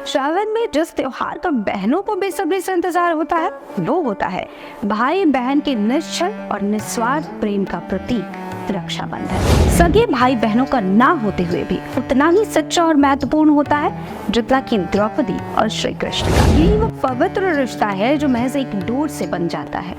श्रावण में जिस त्योहार का बहनों को बेसब्री से इंतजार होता है वो होता है भाई बहन के निश्चल और निस्वार्थ प्रेम का प्रतीक रक्षाबंधन। सगे भाई बहनों का ना होते हुए भी उतना ही सच्चा और महत्वपूर्ण होता है जितना कि द्रौपदी और श्री कृष्ण का। यही वो पवित्र रिश्ता है जो महज एक डोर से बन जाता है।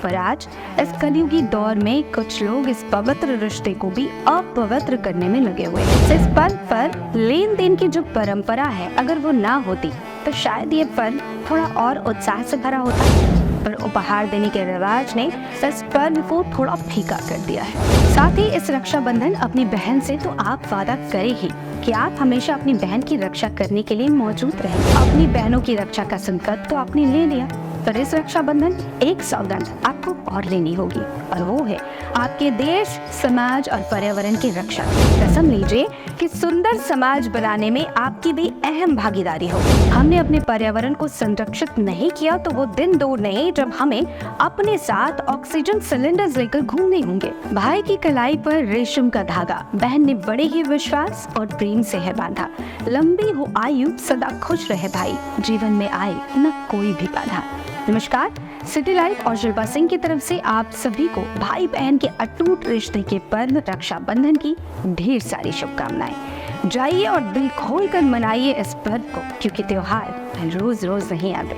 पर आज इस कलयुगी दौर में कुछ लोग इस पवित्र रिश्ते को भी अपवित्र करने में लगे हुए हैं। इस पर्व पर लेन देन की जो परंपरा है, अगर वो ना होती तो शायद ये पर्व थोड़ा और उत्साह से भरा होता। पर उपहार देने के रिवाज ने इस पर्व को थोड़ा फीका कर दिया है। साथ ही इस रक्षाबंधन अपनी बहन से तो आप वादा करें ही कि आप हमेशा अपनी बहन की रक्षा करने के लिए मौजूद रहें। अपनी बहनों की रक्षा का संकल्प तो आपने ले लिया, पर इस रक्षाबंधन एक सौगंध आपको और लेनी होगी, और वो है आपके देश, समाज और पर्यावरण की रक्षा। कसम लीजिए कि सुंदर समाज बनाने में आपकी भी अहम भागीदारी होगी। हमने अपने पर्यावरण को संरक्षित नहीं किया तो वो दिन दूर नहीं जब हमें अपने साथ ऑक्सीजन सिलेंडर्स लेकर घूमने होंगे। भाई की कलाई पर रेशम का धागा बहन ने बड़े ही विश्वास और प्रेम से है बांधा। लंबी हो आयु, सदा खुश रहे भाई, जीवन में आए न कोई भी बाधा। नमस्कार, सिटी लाइफ और शिल्पा सिंह की तरफ से आप सभी को भाई बहन के अटूट रिश्ते के पर्व रक्षाबंधन की ढेर सारी शुभकामनाएं। जाइए और दिल खोल कर मनाइए इस पर्व को, क्योंकि त्योहार रोज रोज नहीं आते।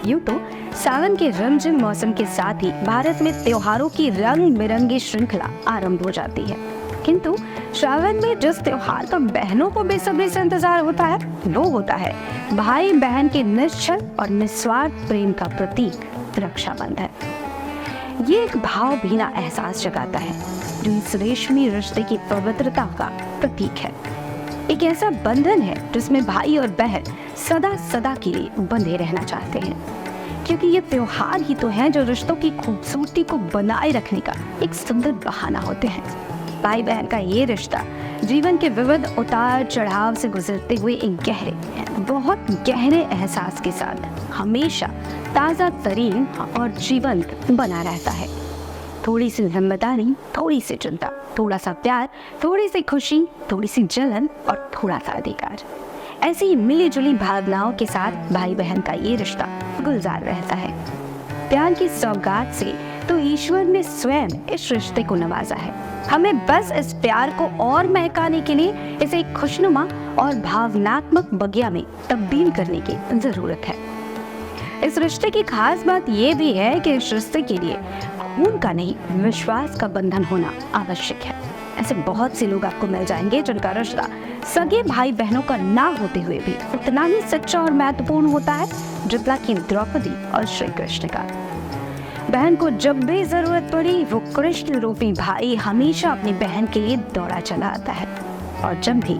यूँ तो सावन के रमझम मौसम के साथ ही भारत में त्योहारों की रंग बिरंगी श्रृंखला आरंभ हो जाती है, किंतु श्रावण में जिस त्योहार का बहनों को बेसब्री से इंतजार होता है वो होता है भाई बहन के निश्चल और निस्वार्थ प्रेम का प्रतीक रक्षाबंधन। ये एक भाव भीना एहसास जगाता है जो इस रेशमी रिश्ते की पवित्रता का प्रतीक है। एक ऐसा बंधन है जिसमें भाई और बहन सदा सदा के लिए बंधे रहना चाहते हैं, क्योंकि ये त्योहार ही तो हैं जो रिश्तों की खूबसूरती को बनाए रखने का एक सुंदर बहाना होते हैं। भाई बहन का ये रिश्ता जीवन के विविध उतार चढ़ाव से गुजरते हुए एक गहरे, बहुत गहरे एहसास के साथ हमेशा ताज़ा तरीन और जीवंत बना रहता है। थोड़ी सी जिम्मेदारी, थोड़ी सी चिंता, थोड़ा सा प्यार, थोड़ी सी खुशी, थोड़ी सी जलन और थोड़ा सा अधिकार, ऐसी मिली जुली भावनाओं के साथ भाई बहन का ये रिश्ता गुलजार रहता है। प्यार की सौगात से तो ईश्वर ने स्वयं इस रिश्ते को नवाजा है। हमें बस इस प्यार को और महकाने के लिए इसे एक खुशनुमा और भावनात्मक बगिया में तब्दील करने की जरूरत है। इस रिश्ते की खास बात यह भी है कि इस रिश्ते के लिए खून का नहीं, विश्वास का बंधन होना आवश्यक है। ऐसे बहुत से लोग आपको मिल जाएंगे जिनका रिश्ता सगे भाई बहनों का ना होते हुए भी उतना ही सच्चा और महत्वपूर्ण होता है जितना कि द्रौपदी और श्री कृष्ण का। बहन को जब भी जरूरत पड़ी वो कृष्ण रूपी भाई हमेशा अपनी बहन के लिए दौड़ा चला आता है, और जब भी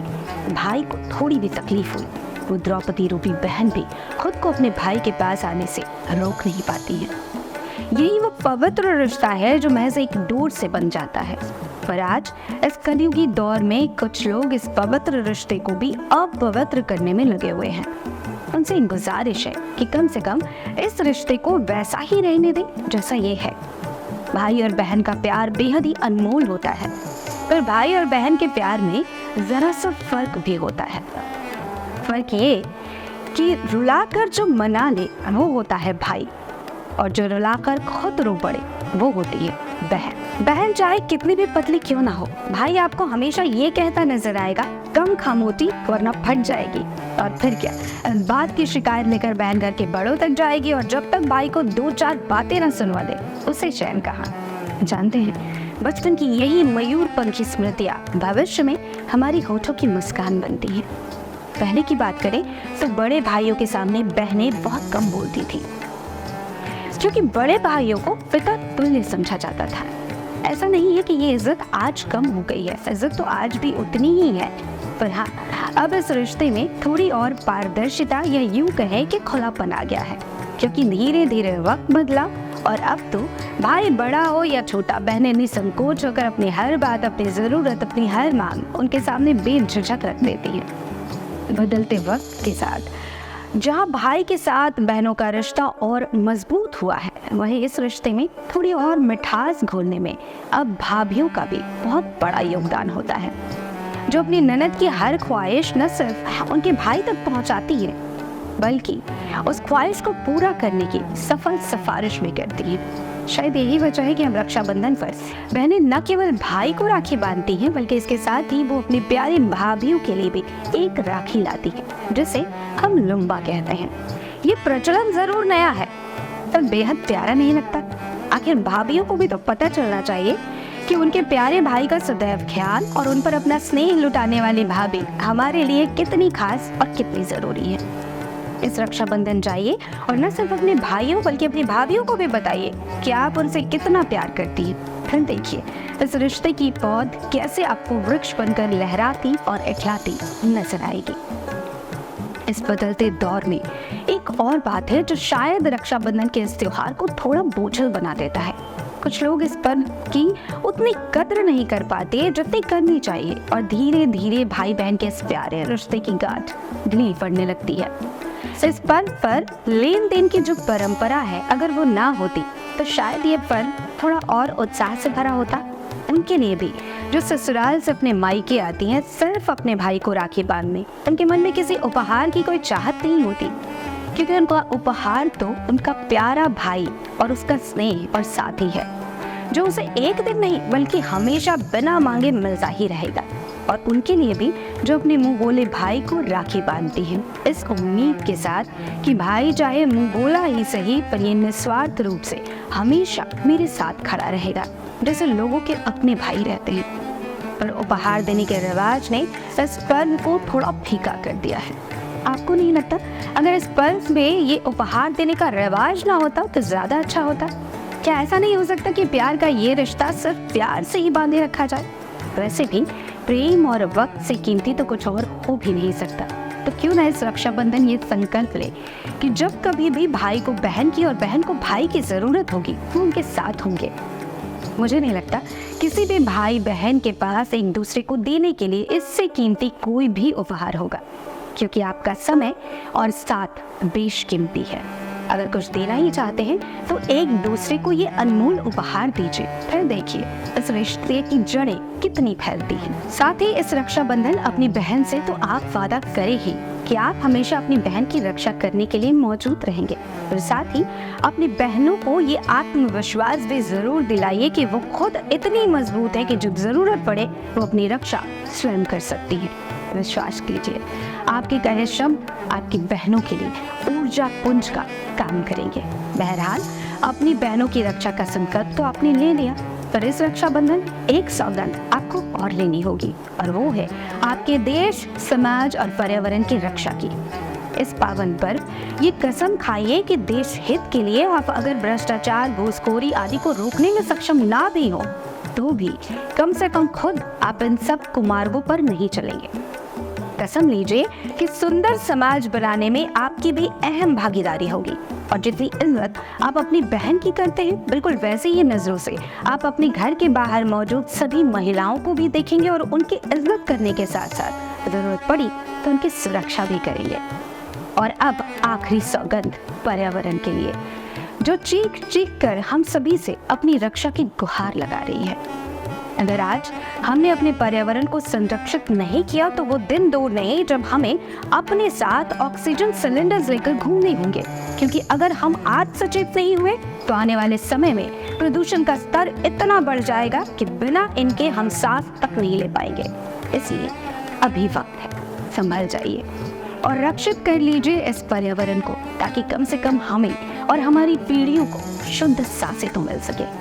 भाई को थोड़ी भी तकलीफ हुई वो द्रौपदी रूपी बहन भी खुद को अपने भाई के पास आने से रोक नहीं पाती है। यही वो पवित्र रिश्ता है जो महज एक डोर से बन जाता है। पर आज इस कलयुगी दौर में कुछ लोग इस पवित्र रिश्ते को भी अपवित्र करने में लगे हुए हैं। उनसे गुजारिश है कि कम से कम इस रिश्ते को वैसा ही रहने दें जैसा ये है। भाई और बहन का प्यार बेहद ही अनमोल होता है, पर भाई और बहन के प्यार में जरा सा फर्क भी होता है। फर्क ये कि रुलाकर जो मना ले वो होता है भाई, और जो रुलाकर खुद रो पड़े वो होती है बहन। बहन चाहे कितनी भी पतली क्यों ना हो, भाई आपको हमेशा ये कहता नजर आएगा, कम खा मोटी वरना फट जाएगी। और फिर क्या, बात की शिकायत लेकर बहन घर के बड़ों तक जाएगी, और जब तक भाई को दो चार बातें न सुनवा दे उसे चैन कहाँ। जानते हैं, बचपन की यही मयूर पंखी स्मृतियाँ भविष्य में हमारी होठों की मुस्कान बनती हैं। पहले की बात करें तो बड़े भाइयों के सामने बहनें बहुत कम बोलती थी, क्योंकि बड़े भाइयों को पिता तुल्य समझा जाता था। ऐसा नहीं है कि ये इज्जत आज कम हो गई है, इज्जत तो आज भी उतनी ही है, पर हाँ, अब इस रिश्ते में थोड़ी और पारदर्शिता या यूं कहें कि खुलापन आ गया है, क्योंकि धीरे धीरे वक्त बदला और अब तो भाई बड़ा हो या छोटा, बहनें निसंकोच होकर अपनी हर बात, अपनी ज़रूरत, अपनी हर मांग उनके सामने बेझिझक रख देती हैं। बदलते वक्त के साथ जहाँ भाई के साथ बहनों का रिश्ता और मजबूत हुआ है, वहीं इस रिश्ते में थोड़ी और मिठास घोलने में अब भाभियों का भी बहुत बड़ा योगदान होता है, जो अपनी ननद की हर ख्वाहिश न सिर्फ उनके भाई तक पहुँचाती है बल्कि उस ख्वाहिश को पूरा करने की सफल सिफारिश भी करती हैं। शायद यही वजह है कि हम रक्षाबंधन पर बहनें न केवल भाई को राखी बांधती हैं, बल्कि इसके साथ ही वो अपनी प्यारी भाभियों के लिए भी एक राखी लाती हैं, जिसे हम लुम्बा कहते हैं। ये प्रचलन जरूर नया है, पर बेहद प्यारा नहीं लगता? आखिर भाभियों को भी तो पता चलना चाहिए कि उनके प्यारे भाई का सदैव ख्याल और उन पर अपना स्नेह लुटाने वाली भाभी हमारे लिए कितनी खास और कितनी जरूरी है। इस रक्षाबंधन जाइए और न सिर्फ अपने भाइयों बल्कि अपनी भाभियों को भी बताइए कि आप उनसे कितना प्यार करती हैं। फिर देखिए इस रिश्ते की पौध कैसे आपको वृक्ष बनकर लहराती और इखलाती नजर आएगी। इस बदलते दौर में एक और बात है जो शायद रक्षाबंधन के इस त्योहार को थोड़ा बोझिल बना देता है। कुछ लोग इस पर्व की उतनी कद्र नहीं कर पाते जितनी करनी चाहिए, और धीरे धीरे भाई बहन के इस प्यारे रिश्ते की गांठ ढीली पड़ने लगती है। इस पर्व पर लेन देन की जो परंपरा है, अगर वो ना होती तो शायद ये पर्व थोड़ा और उत्साह से भरा होता। उनके लिए भी जो ससुराल से अपने मायके आती हैं सिर्फ अपने भाई को राखी बांधने, उनके मन में किसी उपहार की कोई चाहत नहीं होती, क्योंकि उनका उपहार तो उनका प्यारा भाई और उसका स्नेह और साथी है, जो उसे एक दिन नहीं बल्कि हमेशा बिना मांगे मिलता ही रहेगा। और उनके लिए भी जो अपने मुंह बोले भाई को राखी बांधती हैं, इस उम्मीद के साथ कि भाई चाहे मुंह बोला ही सही पर ये निस्वार्थ रूप से हमेशा मेरे साथ खड़ा रहेगा, जैसे लोगों के अपने भाई रहते हैं। पर उपहार देने के रिवाज ने इस पर्व को थोड़ा फीका कर दिया है। आपको नहीं लगता अगर इस पर्व में ये उपहार देने का रिवाज ना होता तो ज्यादा अच्छा होता? क्या ऐसा नहीं हो सकता कि प्यार का ये रिश्ता सिर्फ प्यार से ही बांधे रखा जाए? वैसे भी प्रेम और वक्त से कीमती तो कुछ और हो भी नहीं सकता। तो क्यों ना इस रक्षाबंधन ये संकल्प ले कि जब कभी भी भाई को बहन की और बहन को भाई की जरूरत होगी वो उनके साथ होंगे। मुझे नहीं लगता किसी भी भाई बहन के पास एक दूसरे को देने के लिए इससे कीमती कोई भी उपहार होगा, क्योंकि आपका समय और साथ बेशकीमती है। अगर कुछ देना ही चाहते हैं तो एक दूसरे को ये अनमोल उपहार दीजिए। फिर देखिए इस रिश्ते की जड़ें कितनी फैलती हैं। साथ ही इस रक्षाबंधन अपनी बहन से तो आप वादा करें ही कि आप हमेशा अपनी बहन की रक्षा करने के लिए मौजूद रहेंगे, और साथ ही अपनी बहनों को ये आत्मविश्वास भी जरूर दिलाइए कि वो खुद इतनी मजबूत है कि जब जरूरत पड़े वो अपनी रक्षा स्वयं कर सकती है। विश्वास कीजिए आपके कहे शब्द आपकी बहनों के लिए ऊर्जा पुंज का काम करेंगे। बहरहाल अपनी बहनों की रक्षा का संकल्प तो आपने ले लिया, पर इस रक्षाबंधन एक सौगंध आपको और लेनी होगी, और वो है आपके देश, समाज और पर्यावरण की रक्षा की। इस पावन पर्व ये कसम खाइए कि देश हित के लिए आप अगर भ्रष्टाचार, घूसखोरी आदि को रोकने में सक्षम ना भी हो तो भी कम से कम खुद आप इन सब कुमार्गों पर नहीं चलेंगे। कसम लीजिए कि सुंदर समाज बनाने में आपकी भी अहम भागीदारी होगी, और जितनी इज्जत आप अपनी बहन की करते हैं बिल्कुल वैसे ही नजरों से आप अपने घर के बाहर मौजूद सभी महिलाओं को भी देखेंगे और उनकी इज्जत करने के साथ साथ जरूरत पड़ी तो उनकी सुरक्षा भी करेंगे। और अब आखिरी सौगंध पर्यावरण के लिए, जो चीख चीख कर हम सभी से अपनी रक्षा की गुहार लगा रही है। अगर आज हमने अपने पर्यावरण को संरक्षित नहीं किया तो वो दिन दूर नहीं जब हमें अपने साथ ऑक्सीजन सिलेंडर्स लेकर घूमने होंगे, क्योंकि अगर हम आज सचेत नहीं हुए तो आने वाले समय में प्रदूषण का स्तर इतना बढ़ जाएगा कि बिना इनके हम सांस तक नहीं ले पाएंगे। इसलिए अभी वक्त है, संभल जाइए और रक्षित कर लीजिए इस पर्यावरण को, ताकि कम से कम हमें और हमारी पीढ़ियों को शुद्ध सांसें तो मिल सके।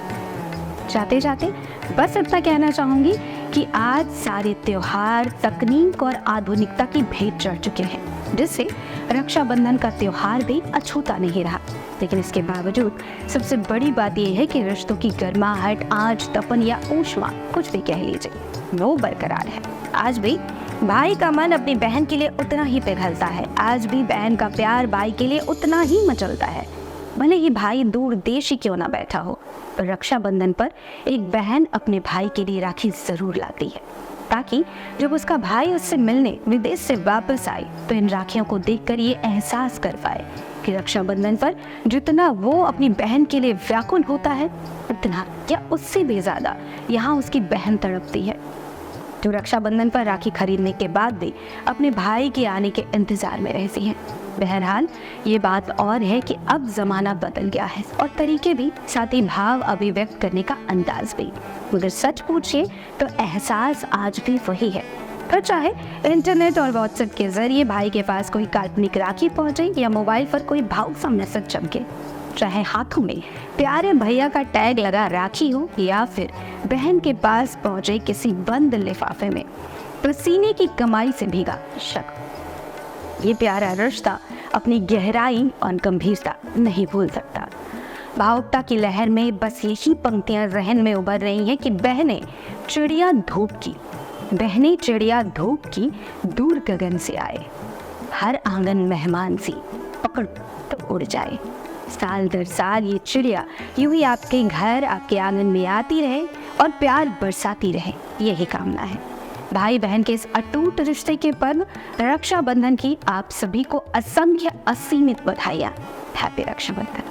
जाते जाते बस इतना कहना चाहूंगी कि आज सारे त्योहार तकनीक और आधुनिकता की भेंट चढ़ चुके हैं, जिससे रक्षाबंधन का त्योहार भी अछूता नहीं रहा। लेकिन इसके बावजूद सबसे बड़ी बात यह है कि रिश्तों की गर्माहट, आंच, तपन या ऊष्मा कुछ भी कह लीजिए, वो बरकरार है। आज भी भाई का मन अपनी बहन के लिए उतना ही पिघलता है, आज भी बहन का प्यार भाई के लिए उतना ही मचलता है। भले ही भाई दूर देश ही क्यों ना बैठा हो, पर रक्षाबंधन पर एक बहन अपने भाई के लिए राखी जरूर लाती है, ताकि जब उसका भाई उससे मिलने विदेश से वापस आए तो इन राखियों को देखकर ये एहसास कर पाए कि रक्षाबंधन पर जितना वो अपनी बहन के लिए व्याकुल होता है, उतना या उससे भी ज्यादा यहाँ उसकी बहन तड़पती है, जो रक्षाबंधन पर राखी खरीदने के बाद भी अपने भाई के आने के इंतजार में रहती हैं। बहरहाल ये बात और है कि अब ज़माना बदल गया है और तरीके भी, साथ ही भाव अभिव्यक्त करने का अंदाज भी। मगर सच पूछिए तो एहसास आज भी वही है। फिर चाहे इंटरनेट और व्हाट्सएप के जरिए भाई के पास कोई काल्पनिक राखी पहुंचे या मोबाइल पर कोई भावुक मैसेज चमके, चाहे हाथों में प्यारे भैया का टैग लगा राखी हो या फिर बहन के पास पहुंचे किसी बंद लिफाफे में पसीने की कमाई से भीगा शक, ये प्यारा रिश्ता अपनी गहराई और गंभीरता नहीं भूल सकता। भावुकता की लहर में बस यही पंक्तियां जहन में उभर रही हैं कि बहनें चिड़िया धूप की दूर गगन से आए, हर आंगन मेहमान सी पकड़ तो उड़ जाए। साल दर साल ये चिड़िया यूं ही आपके घर, आपके आंगन में आती रहे और प्यार बरसाती रहे, यही कामना है। भाई बहन के इस अटूट रिश्ते के पर्व रक्षाबंधन की आप सभी को असंख्य असीमित बधाइयाँ। हैप्पी रक्षाबंधन।